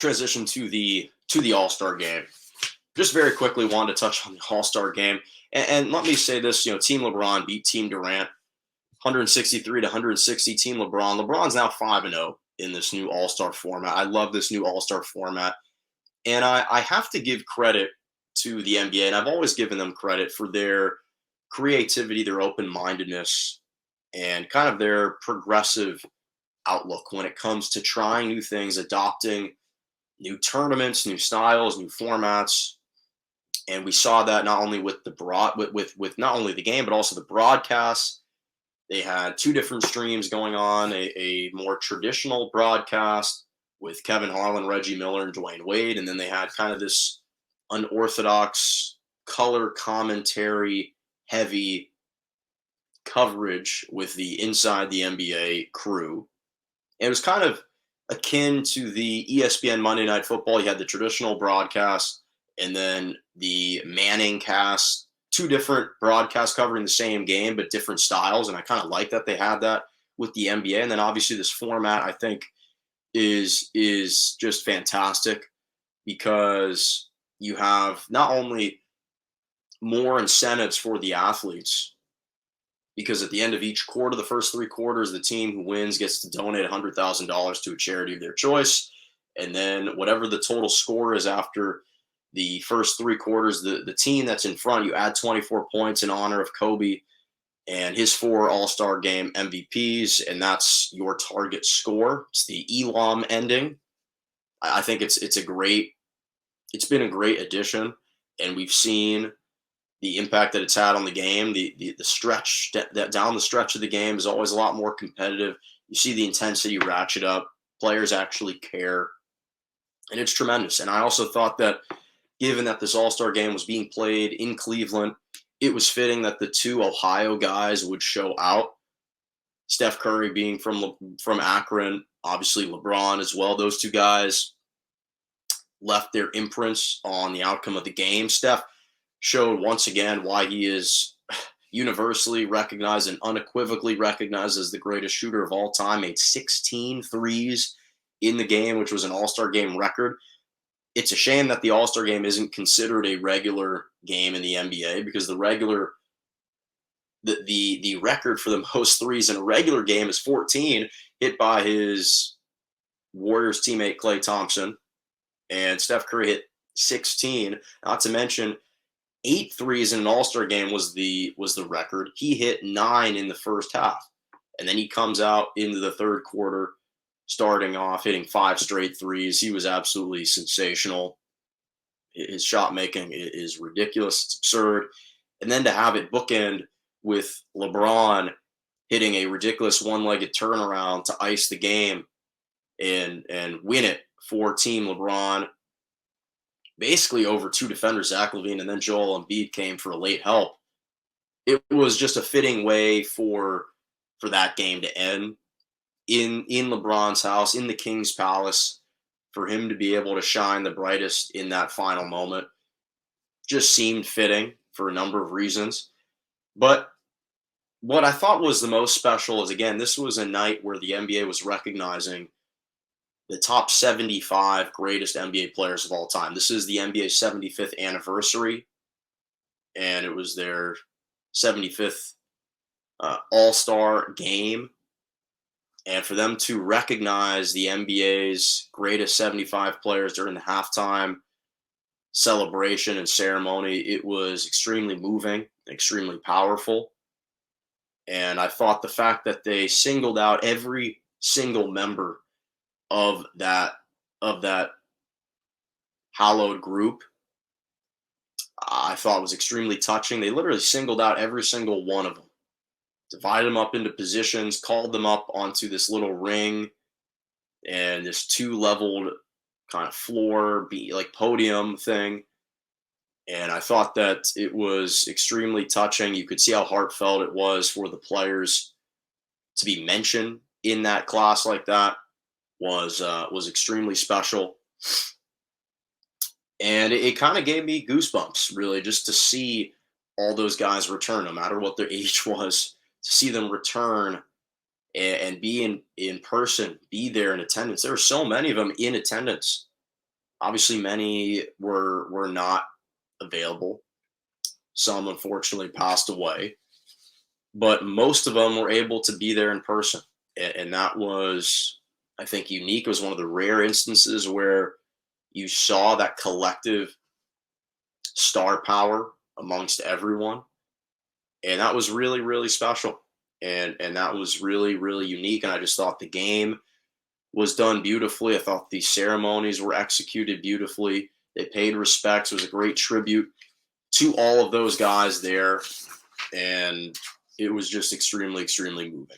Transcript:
transition to the All-Star game. Just very quickly wanted to touch on the All-Star game. And let me say this, Team LeBron beat Team Durant 163 to 160. Team LeBron. LeBron's now 5-0 in this new All-Star format. I love this new All-Star format. And I have to give credit to the NBA, and I've always given them credit for their creativity, their open-mindedness, and kind of their progressive outlook when it comes to trying new things, adopting new tournaments, new styles, new formats. And we saw that not only with with not only the game, but also the broadcasts. They had two different streams going on, a more traditional broadcast with Kevin Harlan, Reggie Miller, and Dwayne Wade. And then they had kind of this unorthodox color commentary heavy coverage with the Inside the NBA crew. And it was kind of akin to the ESPN Monday Night Football. You had the traditional broadcast and then the Manning cast, two different broadcasts covering the same game, but different styles. And I kind of like that they had that with the NBA. And then obviously this format, I think, is just fantastic because you have not only more incentives for the athletes, because at the end of each quarter, the first three quarters, the team who wins gets to donate $100,000 to a charity of their choice. And then whatever the total score is after the first three quarters, the team that's in front, you add 24 points in honor of Kobe and his 4 All-Star Game MVPs, and that's your target score. It's the Elam ending. I think it's been a great addition, and we've seen the impact that it's had on the game. The stretch that down the stretch of the game is always a lot more competitive. You see the intensity ratchet up. Players actually care, and it's tremendous. And I also thought that given that this All-Star game was being played in Cleveland, it was fitting that the two Ohio guys would show out. Steph Curry being from Akron, obviously LeBron as well. Those two guys left their imprints on the outcome of the game. Steph showed once again why he is universally recognized and unequivocally recognized as the greatest shooter of all time. Made 16 threes in the game, which was an All-Star game record. It's a shame that the All-Star game isn't considered a regular game in the NBA because the record for the most threes in a regular game is 14, hit by his Warriors teammate Klay Thompson, and Steph Curry hit 16. Not to mention 8 threes in an All-Star game was the record. He hit 9 in the first half, and then he comes out into the third quarter, starting off hitting 5 straight threes. He was absolutely sensational. His shot making is ridiculous. It's absurd. And then to have it bookend with LeBron hitting a ridiculous one-legged turnaround to ice the game and win it for Team LeBron, basically over 2 defenders, Zach LaVine, and then Joel Embiid came for a late help. It was just a fitting way for that game to end in LeBron's house, in the King's Palace, for him to be able to shine the brightest in that final moment. Just seemed fitting for a number of reasons. But what I thought was the most special is, again, this was a night where the NBA was recognizing the top 75 greatest NBA players of all time. This is the NBA's 75th anniversary, and it was their 75th All-Star game. And for them to recognize the NBA's greatest 75 players during the halftime celebration and ceremony, it was extremely moving, extremely powerful. And I thought the fact that they singled out every single member of that hallowed group, I thought was extremely touching. They literally singled out every single one of them, divided them up into positions, called them up onto this little ring and this 2-leveled kind of floor, like podium thing. And I thought that it was extremely touching. You could see how heartfelt it was for the players to be mentioned in that class like that. Was extremely special. And it kind of gave me goosebumps, really, just to see all those guys return, no matter what their age was, to see them return and be in person, be there in attendance. There were so many of them in attendance Obviously, many were not available. Some unfortunately passed away, but most of them were able to be there in person, and that was, I think, unique. It was one of the rare instances where you saw that collective star power amongst everyone, and that was really really special, and that was really really unique. And I just thought the game was done beautifully. I thought the ceremonies were executed beautifully. They paid respects. It was a great tribute to all of those guys there, and it was just extremely extremely moving.